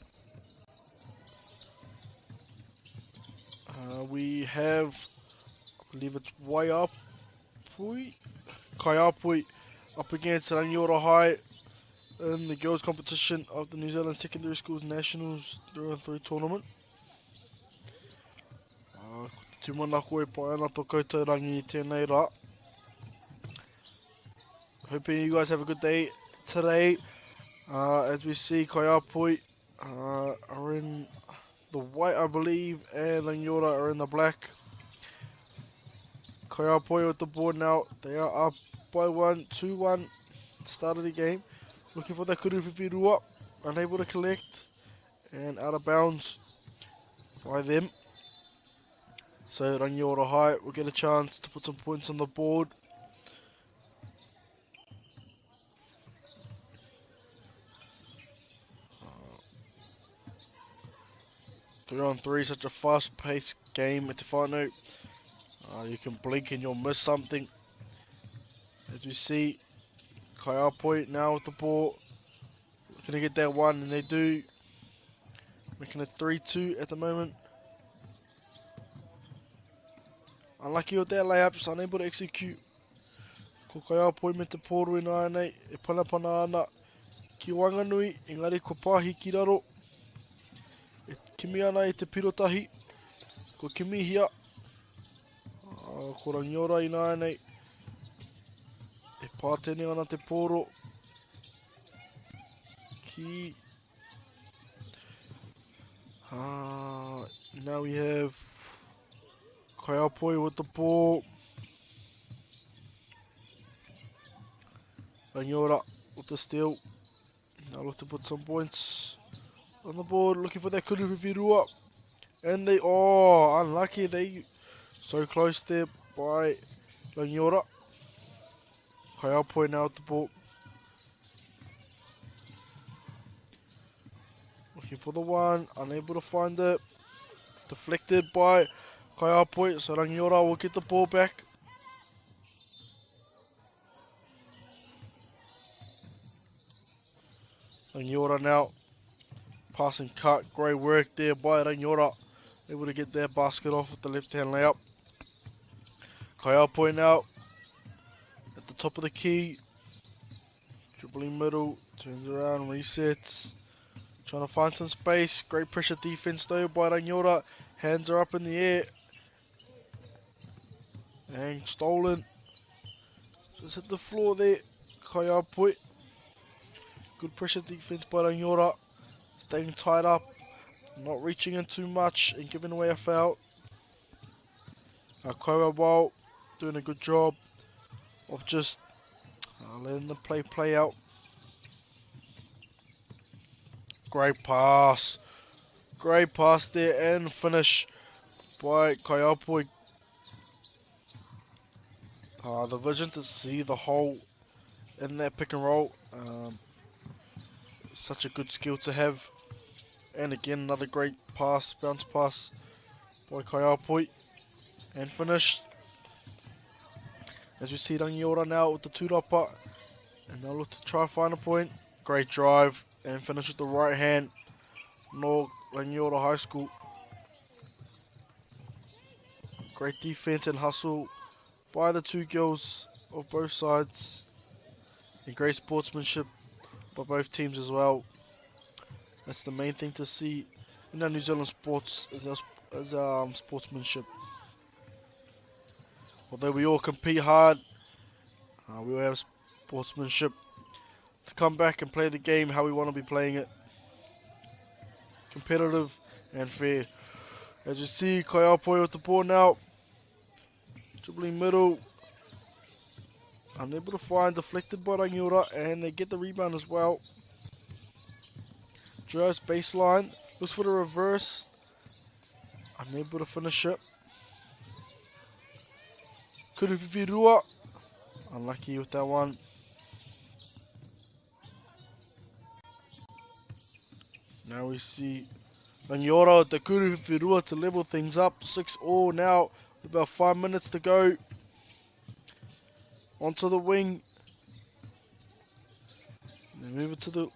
We have, I believe it's Kaiapui up against Raniora High in the girls' competition of the New Zealand Secondary Schools Nationals 3x3 tournament. Tumana koe pai ana tō koutou rangi I tēnei rā. Hoping you guys have a good day today. As we see, Kaiapui are in the white, I believe, and Raniora are in the black. Kaiapui with the board now. They are up by 2-1 start of the game. Looking for that kuruwhiwhirua. Unable to collect. And out of bounds by them. So Raniora High will get a chance to put some points on the board. Three on three, such a fast-paced game at the final. You can blink and you'll miss something. As we see, Kaiapui now with the ball. Looking to get that one, and they do. Making it 3-2 at the moment. Unlucky with that layup, just unable to execute. Ko Kaiapui me te pōru ina nei, e panapana ana ki Wanganui, engari ko pāhi ki raro. E kimi ana I te pirotahi, ko Kimihia. Ko Raniora ina nei, e pātene ana te pōro. Ki... now we have Kaiapui with the ball. Raniora with the steal. Now look to put some points on the board. Looking for that kuruwhiwhirua. And they... oh, unlucky. They so close there by Raniora. Kaiapui now with the ball. Looking for the one. Unable to find it. Deflected by Kaiapui, so Raniora will get the ball back. Raniora now passing cut. Great work there by Raniora. Able to get that basket off with the left-hand layup. Kaiapui now at the top of the key. Dribbling middle, turns around, resets. Trying to find some space. Great pressure defense though by Raniora. Hands are up in the air. And stolen. Just hit the floor there. Kaiapui. Good pressure defense by Raniora. Staying tied up. Not reaching in too much and giving away a foul. Kaiapui doing a good job of just letting the play out. Great pass. Great pass there and finish by Kaiapui. The vision to see the hole in that pick and roll. Such a good skill to have. And again, another great pass, bounce pass by Kaiapui. And finish. As you see Raniora now with the two-dopper. And they'll look to try and find a point. Great drive. And finish with the right hand. No Raniora High School. Great defense and hustle by the two girls of both sides. And great sportsmanship by both teams as well. That's the main thing to see in our New Zealand sports is sportsmanship. Although we all compete hard, we all have sportsmanship to come back and play the game how we want to be playing it. Competitive and fair. As you see, Kaiapui with the ball now. Dribbling middle. Unable to find, deflected by Raniora, and they get the rebound as well. Drives baseline. Looks for the reverse. Unable to finish it. Kuruwhiwhirua. Unlucky with that one. Now we see Raniora with the kuruwhiwhirua to level things up. 6-all now with about 5 minutes to go. Onto the wing. They move it to the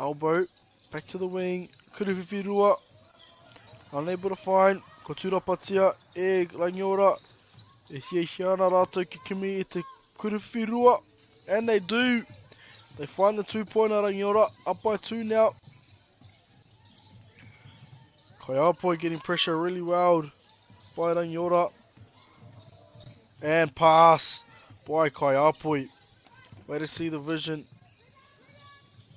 Elbow. Back to the wing. Kuriwhiwhirua. Unable to find. Ko tūrapatia. Rangiora. E hiana rātou ki kimi e te kuriwhirua. And they do. They find the 2-pointer. Rangiora up by 2 now. Kaiapoi getting pressure really well by Rangiora. And pass by Kaiapoi. Way to see the vision.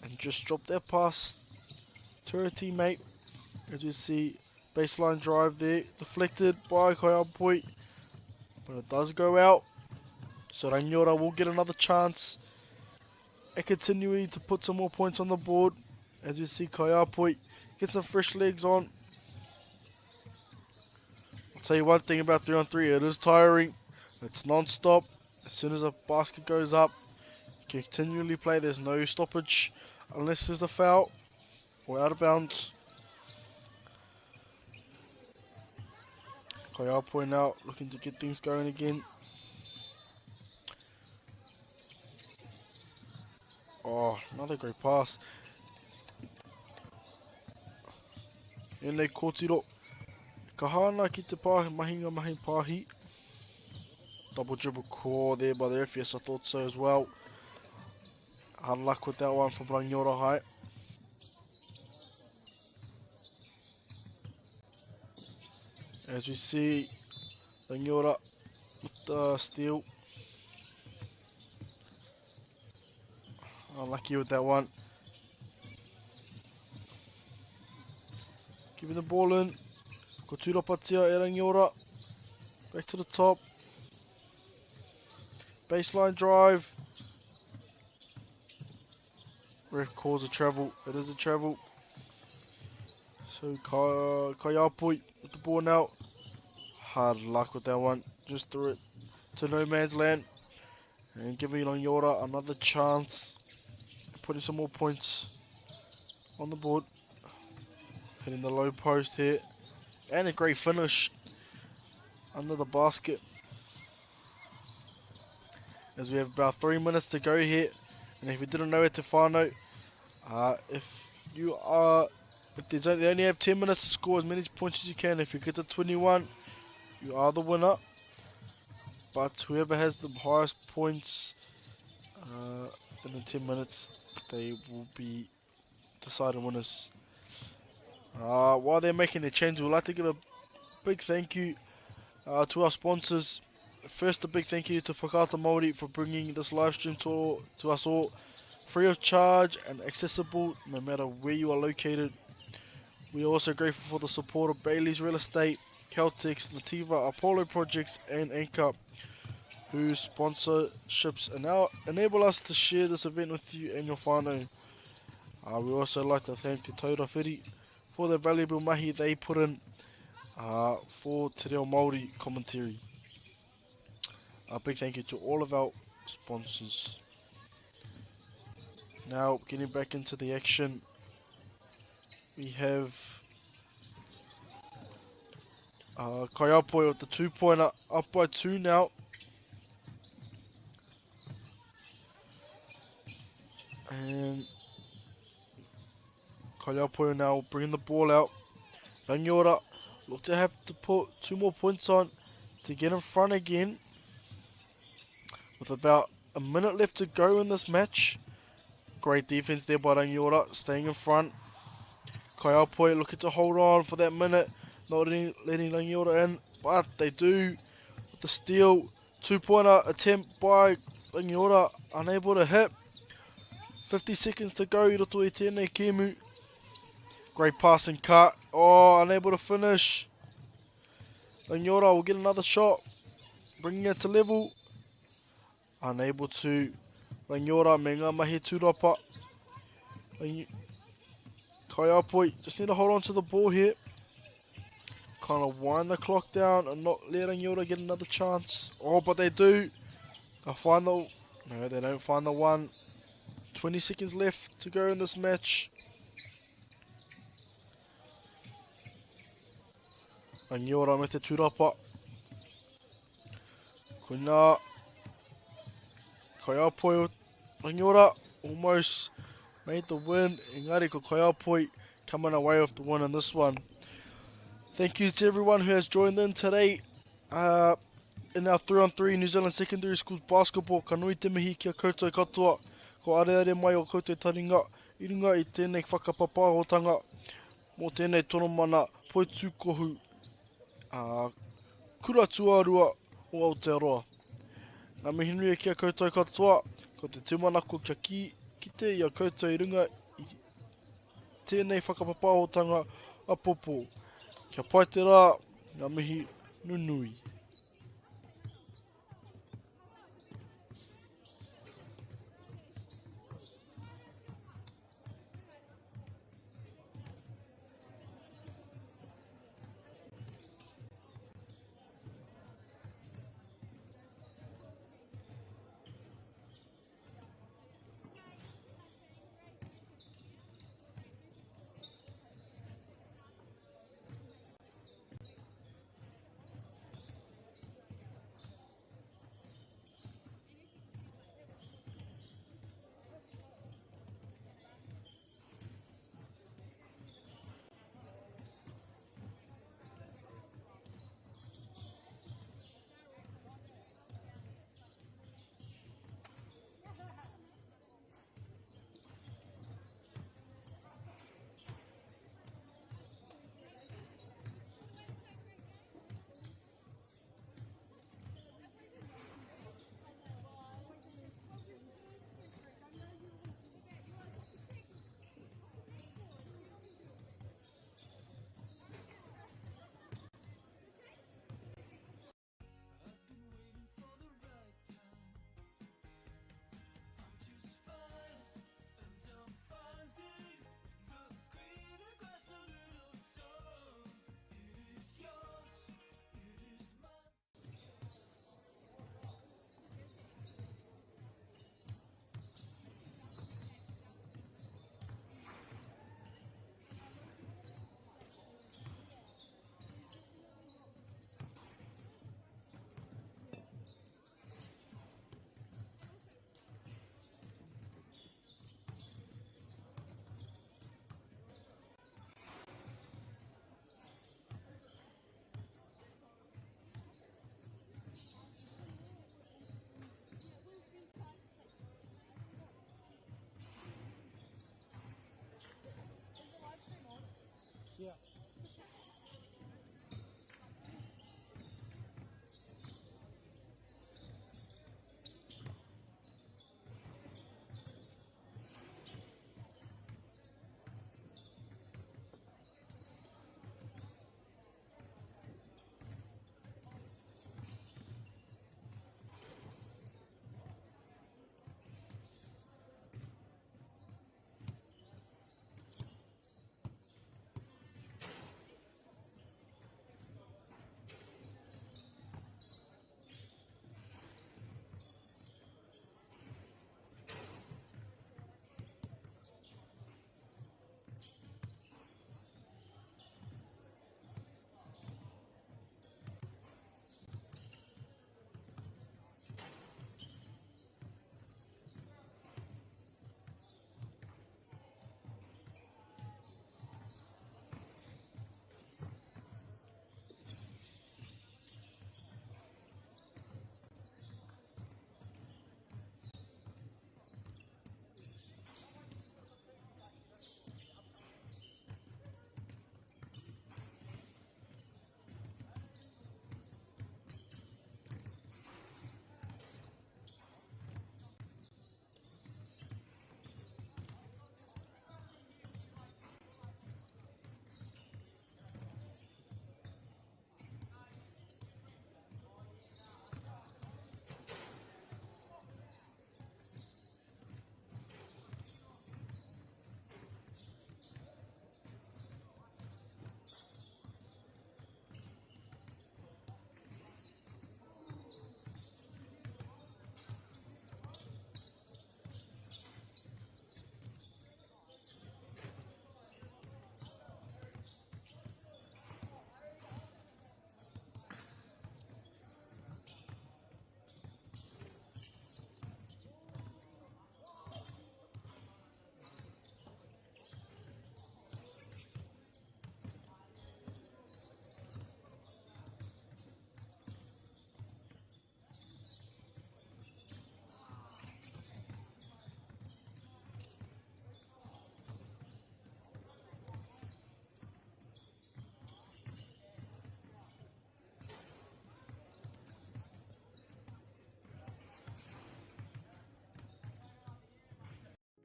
And just drop that pass to her teammate. As you see, baseline drive there. Deflected by Kaiapoi. But it does go out. So Rangiora will get another chance at continuing to put some more points on the board. As you see, Kaiapoi get some fresh legs on. I'll tell you one thing about 3-on-3, it is tiring. It's non-stop. As soon as a basket goes up, you continually play. There's no stoppage unless there's a foul or out of bounds. Kaiapoi now looking to get things going again. Oh, another great pass. Ene kōtiro. Kahana ki te mahinga mahi pāhi. Double dribble core there by the ref. Yes, I thought so as well. Hard luck with that one from Rangiora High. As we see, Rangiora with the steal. Unlucky with that one. Giving the ball in. Ko tūrapatia e Rangiora. Back to the top. Baseline drive. Ref calls a travel. It is a travel. So Kaiapoi with the ball now. Hard luck with that one. Just threw it to no man's land. And giving Rangiora another chance. Putting some more points on the board. Hitting the low post here. And a great finish under the basket. As we have about 3 minutes to go here. And if you didn't know it, Tefano, they only have 10 minutes to score as many points as you can. If you get to 21, you are the winner. But whoever has the highest points in the 10 minutes, they will be deciding winners. While they're making their change, we'd like to give a big thank you to our sponsors. First, a big thank you to Whakaata Māori for bringing this live stream to us all, free of charge and accessible no matter where you are located. We are also grateful for the support of Bailey's Real Estate, Caltex, Nativa, Apollo Projects and Anchor, whose sponsorships enable us to share this event with you and your whānau. We also like to thank the Taura Whiri for the valuable mahi they put in for Te Reo Māori commentary. A big thank you to all of our sponsors. Now, getting back into the action, we have Kaiapoi with the 2-pointer, up by 2 now. And Kaiapoi now bringing the ball out. Rangiora look to have to put 2 more points on to get in front again. With about a minute left to go in this match. Great defense there by Rangiora, staying in front. Kaiapoi looking to hold on for that minute, not letting Rangiora in, but they do. With the steal, 2-pointer attempt by Rangiora, unable to hit. 50 seconds to go, Roto e tēnei Kemu. Great passing cut, unable to finish. Rangiora will get another shot, bringing it to level. Unable to. Rangiora me ngā mahi tūrapa. Kaiapoi just need to hold on to the ball here. Kind of wind the clock down and not let Rangiora get another chance. But they do. They'll find the... No, they don't find the one. 20 seconds left to go in this match. Rangiora me te tūrapa. Koina. Kaiapoi, Rangiora almost made the win. Engari ko Kaiapoi coming away with the win in this one. Thank you to everyone who has joined in today in our 3-on-3 New Zealand Secondary Schools Basketball. Ka nui te mihi kia koutou katoa. Ko areare mai o koutou taringa. I runga i tēnei whakapapahotanga mō tēnei tono mana poitūkohu kura tuarua o Aotearoa. Ngā mihi nui kia koutou katoa. Ko te tūmanako kia kite i a koutou I runga I tēnei whakapapahotanga a popo. Kia pai te rā, ngā mihi nunui.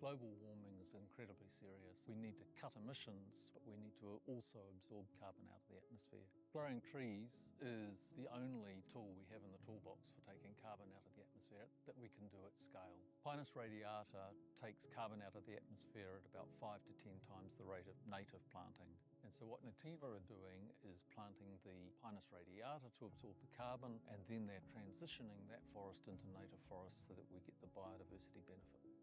Global warming is incredibly serious. We need to cut emissions, but we need to also absorb carbon out of the atmosphere. Growing trees is the only tool we have in the toolbox for taking carbon out of the atmosphere that we can do at scale. Pinus radiata takes carbon out of the atmosphere at about 5 to 10 times the rate of native planting. And so what Nativa are doing is planting the Pinus radiata to absorb the carbon, and then they're transitioning that forest into native forest so that we get the biodiversity benefit.